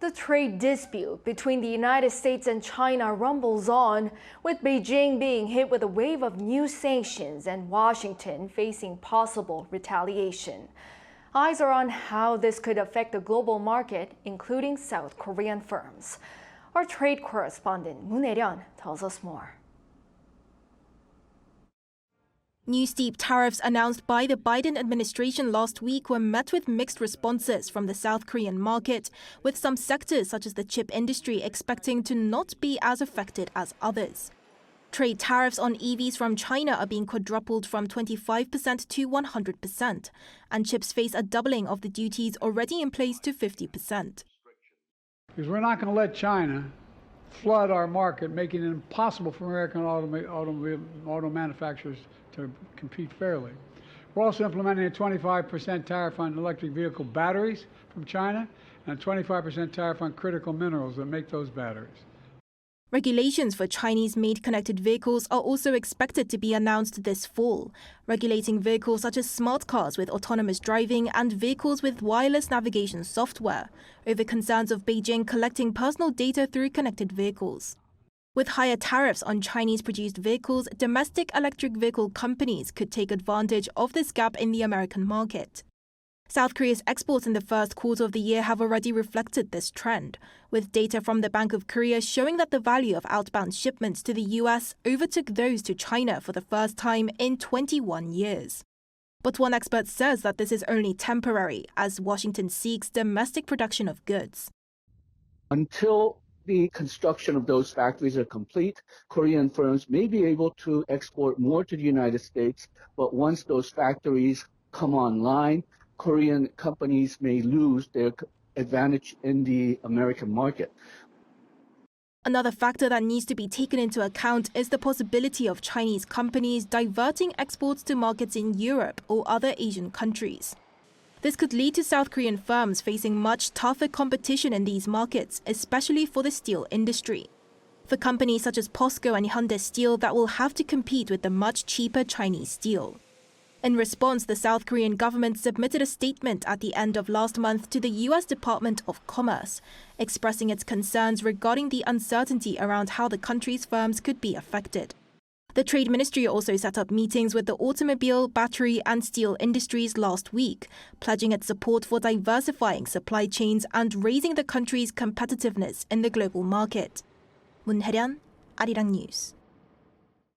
The trade dispute between the United States and China rumbles on, with Beijing being hit with a wave of new sanctions and Washington facing possible retaliation. Eyes are on how this could affect the global market, including South Korean firms. Our trade correspondent Moon Hye-ryeon tells us more. New steep tariffs announced by the Biden administration last week were met with mixed responses from the South Korean market, with some sectors such as the chip industry expecting to not be as affected as others. Trade tariffs on EVs from China are being quadrupled from 25% to 100%, and chips face a doubling of the duties already in place to 50%. Because we're not going to let China flood our market, making it impossible for American auto manufacturers to compete fairly. We're also implementing a 25% tariff on electric vehicle batteries from China and a 25% tariff on critical minerals that make those batteries. Regulations for Chinese-made connected vehicles are also expected to be announced this fall, regulating vehicles such as smart cars with autonomous driving and vehicles with wireless navigation software, over concerns of Beijing collecting personal data through connected vehicles. With higher tariffs on Chinese-produced vehicles, domestic electric vehicle companies could take advantage of this gap in the American market. South Korea's exports in the first quarter of the year have already reflected this trend, with data from the Bank of Korea showing that the value of outbound shipments to the U.S. overtook those to China for the first time in 21 years. But one expert says that this is only temporary, as Washington seeks domestic production of goods. Until the construction of those factories are complete, Korean firms may be able to export more to the United States, but once those factories come online, Korean companies may lose their advantage in the American market. Another factor that needs to be taken into account is the possibility of Chinese companies diverting exports to markets in Europe or other Asian countries. This could lead to South Korean firms facing much tougher competition in these markets, especially for the steel industry. For companies such as POSCO and Hyundai Steel that will have to compete with the much cheaper Chinese steel. In response, the South Korean government submitted a statement at the end of last month to the U.S. Department of Commerce, expressing its concerns regarding the uncertainty around how the country's firms could be affected. The Trade Ministry also set up meetings with the automobile, battery and steel industries last week, pledging its support for diversifying supply chains and raising the country's competitiveness in the global market. Moon Hye-ryeon, Arirang News.